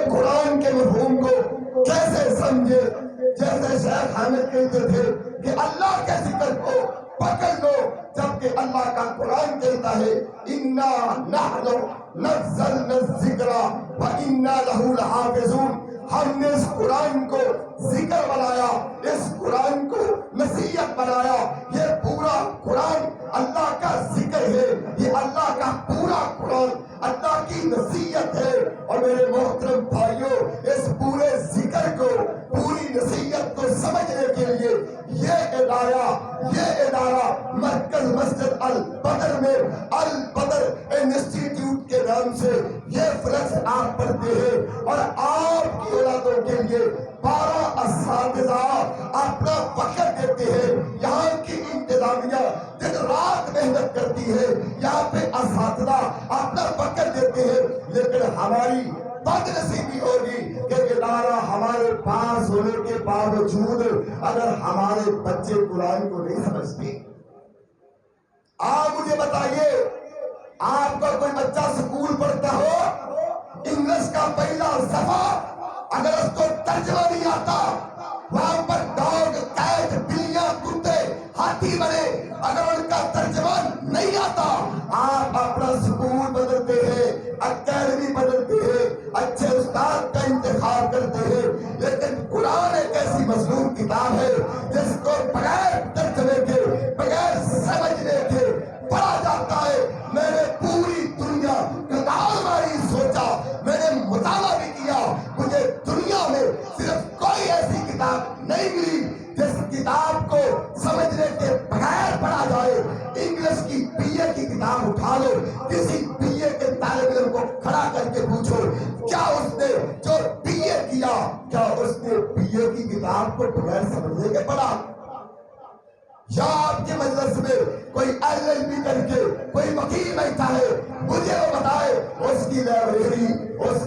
قرآن کے مفہوم کو کیسے سمجھے؟ جیسے شیخ حامد کہتے تھے کہ اللہ کے ذکر کو پکڑ لو، جبکہ اللہ کا قرآن کہتا ہے اِنَّا نَحْنُ نَزَّلْنَا الذِّكْرَ وَإِنَّا لَهُ لَحَافِظُونَ۔ ہم نے اس قرآن کو ذکر بنایا، اس قرآن کو نصیحت بنایا۔ یہ پورا قرآن اللہ کا ذکر ہے، یہ اللہ کا پورا قرآن اللہ کی نصیحت ہے۔ اور میرے محترم بھائیوں، اس پورے ذکر کو، پوری نصیحت کو سمجھنے کے لیے یہ ادارہ مرکز مسجد البدر میں البدر انسٹیٹیوٹ کے نام سے یہ فلکس آپ پڑھتے ہیں، اور آپ کی اولادوں کے لیے 12 اساتذہ اپنا وقت دیتے ہیں۔ یہاں کی انتظامیہ دن رات محنت کرتی ہے، یہاں پہ اساتذہ اپنا وقت دیتے ہیں، لیکن ہماری بد نصیبی ہوگی کہ ادارہ ہمارے پاس ہونے کے باوجود اگر ہمارے بچے قرآن کو نہیں سمجھتے۔ آپ مجھے بتائیے، آپ کا کوئی بچہ سکول پڑھتا ہو، انگلش کا پہلا صفحہ اگر اس کو ترجمہ نہیں آتا، وہاں پر ڈاگ، کیٹ، بلیاں، کتے، ہاتھی بنے، اگر ان کا ترجمہ نہیں آتا، آپ اپنا سکول بدلتے ہیں، اکیڈمی بدلتے ہیں، اچھے استاد کا انتخاب کرتے ہیں، لیکن قرآن ایک ایسی مظلوم کتاب ہے جس کو بغیر ترجمے کے، بغیر سمجھنے کے پڑھا جاتا ہے۔ میں نے پوری دنیا کتاب ماری سوچا، میں نے مطالعہ بھی کیا، مجھے دنیا میں صرف کوئی ایسی کتاب نہیں ملی جس کتاب کو سمجھنے کے بغیر پڑھا جائے۔ انگلش کی بی اے کی کتاب اٹھا لو، کسی بی اے کے طالب علم کو کھڑا کر کے پوچھو کیا اس نے جو بی اے کیا، کیا اس نے بی اے کی کتاب کو بغیر سمجھنے کے پڑھا؟ یا آپ کے مجلس میں کوئی ایل ایل بی کر کے کوئی وکیل بیٹھا ہے، مجھے وہ بتائے اس کی لائبریری اس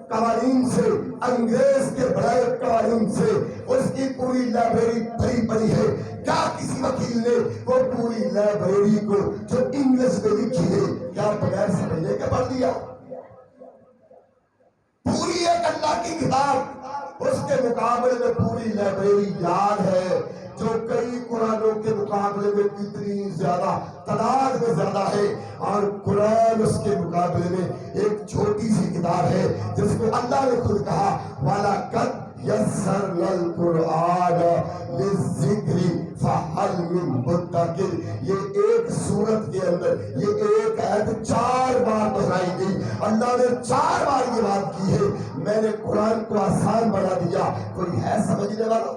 قوانین سے، انگریز کے بڑے قوانین سے اس کی پوری لائبریری بھری پڑی ہے؟ کیا کسی وکیل نے وہ پوری لائبریری کو جو انگلش میں لکھی ہے کیا بغیر سمجھنے کے پڑھ دیا؟ پوری ایک اللہ کی کتاب، اس کے مقابلے میں پوری لائبریری یاد ہے جو کئی قرآنوں کے مقابلے میں کتنی زیادہ تعداد میں زیادہ ہے، اور قرآن اس کے مقابلے میں ایک چھوٹی سی کتاب ہے جس کو اللہ نے خود کہا وَلَقَدْ يَسَّرْنَا الْقُرْآنَ لِلذِّكْرِ فَهَلْ مِن مُدَّكِرٍ۔ یہ ایک سورت کے اندر یہ ایک آیت 4 بار دہرائی گئی، اللہ نے 4 بار یہ بات کی ہے میں نے قرآن کو آسان بنا دیا۔ کوئی ہے سمجھنے والا؟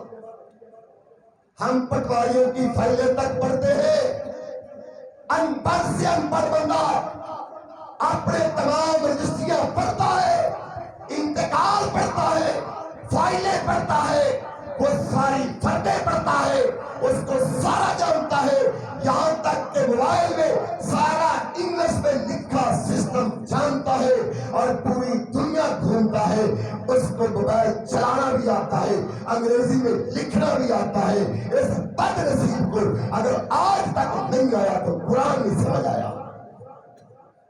ہم پٹواریوں کی فائلیں تک پڑھتے ہیں، ان پڑھ سے ان پڑھ بندہ اپنے تمام رجسٹریاں پڑھتا ہے، انتقال پڑھتا ہے، فائلیں پڑھتا ہے، وہ ساری فردیں پڑھتا ہے، اس کو سارا جانتا ہے، یہاں تک کہ موبائل میں سارا انگلش میں لکھا سسٹم جانتا ہے، اور پوری دنیا گھومتا ہے، اس کو موبائل چلانا بھی آتا ہے، انگریزی میں لکھنا بھی آتا ہے۔ اس بد نصیب کو اگر آج تک نہیں آیا تو قرآن نہیں سمجھ آیا۔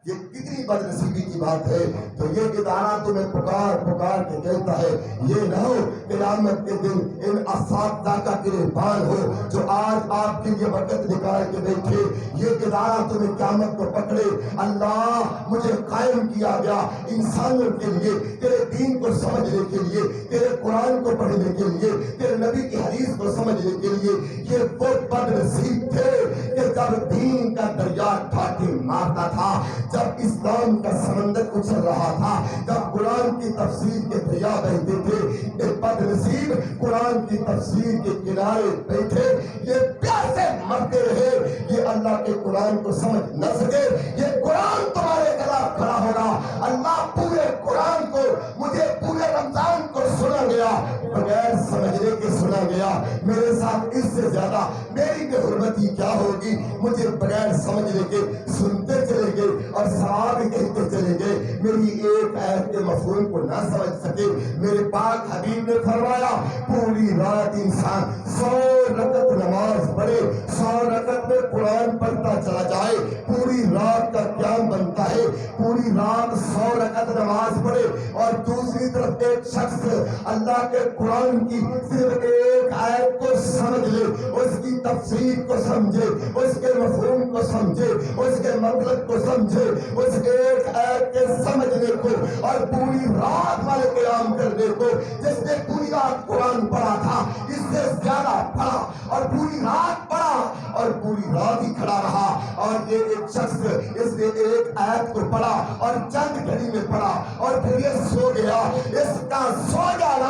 یہ کتنی بد نصیبی کی بات ہے۔ تو یہ ادارہ تمہیں پکار پکار کے کہتا ہے، یہ نہ ہو قیامت کے دن ان اساتذہ کا گریبان ہو جو آج آپ کے لیے وقت نکال کے بیٹھے، یہ ادارہ تمہیں قیامت کو پکڑے۔ اللہ مجھے قائم کیا گیا انسانوں کے لیے، تیرے دین کو سمجھنے کے لیے، تیرے قرآن کو پڑھنے کے لیے، تیرے نبی کی حدیث کو سمجھنے کے لیے۔ یہ وہ بد نصیب تھے کہ جب دین کا دریا ٹھاٹھی مارتا تھا، جب اسلام کا سمندر اچھل رہا تھا، جب قرآن کی تفسیر کے دریا بہتے تھے، یہ بد نصیب قرآن کی تفسیر کے کنارے بیٹھے، یہ پیاسے مرتے رہے، یہ اللہ کے قرآن کو سمجھ نہ سکے۔ یہ قرآن تمہارے خلاف کھڑا ہوگا۔ اللہ پورے قرآن کو، مجھے پورے رمضان کو سنا گیا، بغیر سمجھنے کے سنا گیا۔ میرے ساتھ اس سے زیادہ میری بے حرمتی کیا ہوگی؟ مجھے بغیر سمجھنے کے سنتے چلے گئے اور ثواب کہتے چلے گئے، میری ایک آیت کے مفہوم کو نہ سمجھ سکے۔ میرے پاک حبیب نے فرمایا پوری رات انسان 100 رکعت نماز پڑھے، 100 رکعت میں قرآن پڑھتا چلا جائے، پوری رات کا قیام بنتا ہے۔ پوری رات 100 رکعت نماز پڑھے اور دوسری دوسری طرف ایک شخص اللہ کے قرآن کی صرف ایک آیت کو سمجھ لے، اس کی تفسیر کو سمجھے، اس کے مفہوم کو سمجھے، اس کے مطلب کو سمجھے، اس ایک آیت کے سمجھنے کو اور پوری رات والے قیام کرنے کو، جس نے پوری رات قرآن پڑھا تھا اس سے زیادہ پڑھا اور پوری رات پڑھا اور پوری رات ہی کھڑا رہا، اور یہ ایک شخص اس نے ایک آیت کو پڑھا اور چند گھڑی میں پڑھا اور پھر یہ سو گیا۔ اس کا سو جانا،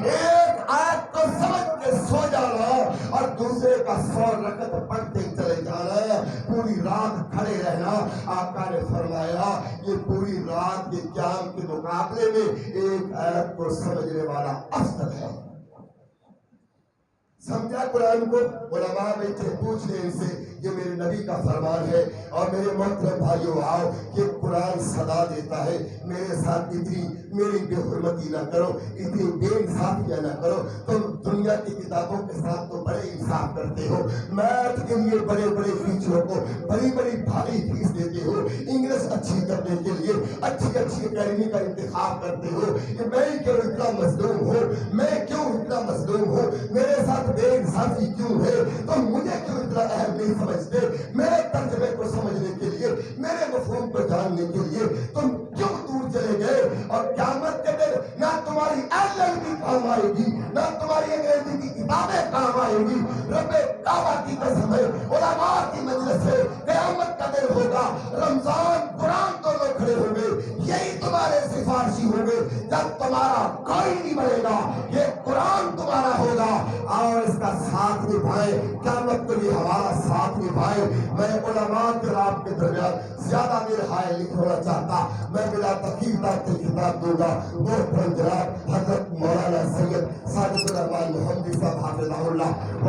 ایک آیت کو سمجھ کے سو جانا اور دوسرے کا 100 رکعت پڑھتے چلے جانا، پوری رات کھڑے رہنا، آقا نے فرمایا یہ پوری رات کے قیام کے مقابلے میں ایک آیت کو سمجھنے والا افضل ہے۔ سمجھا قرآن کو؟ علماء بیٹھے پوچھ رہے ان سے، یہ میرے نبی کا فرمان ہے۔ اور میرے محترم بھائیو آؤ، یہ قرآن صدا دیتا ہے میرے ساتھ اتنی میری بے حرمتی نہ کرو، اتنی بے انصافیاں نہ کرو۔ تم دنیا کی کتابوں کے ساتھ تو بڑے انصاف کرتے ہو، میتھ کے لیے بڑے بڑے ٹیچروں کو بڑی بڑی بھاری فیس دیتے ہو، انگلش اچھی کرنے کے لیے اچھی اچھی اکیڈمی کا انتخاب کرتے ہو، کہ میں کیوں اتنا مظلوم ہوں، میں کیوں اتنا مظلوم ہوں، میرے ساتھ بے انصافی کیوں ہے، تم مجھے کیوں اتنا اہم نہیں سمجھتے، میرے ترجمے کو سمجھنے کے لیے، میرے مفہوم کو جاننے کے لیے تم کیوں دور چلے گئے؟ اور قیامت کے دن نہ تمہاری LLB کام آئے گی، نہ تمہاری انگریزی کی کتابیں کام آئیں گی۔ رب کعبہ کی قسم ہے، علماء کی مجلس ہے، قیامت کا دن ہوگا، رمضان قرآن دونوں کھڑے ہوں گے، یہی تمہارے سفارشی ہوں گے، جب تمہارا کوئی نہیں بنے گا، یہ قرآن تمہارا ہوگا۔ اور اس کا ساتھ نبھائیں، قیامت کو یہ ہمارا ساتھ نبھائیں۔ میں علماء کرام کے درمیان زیادہ دیر حائل نہیں ہونا چاہتا، میں بلا تقریر کی خطاب دوں گا۔ محترم جناب حضرت مولانا سید ساجد الرحمان محمدی صاحب حافظہ اللہ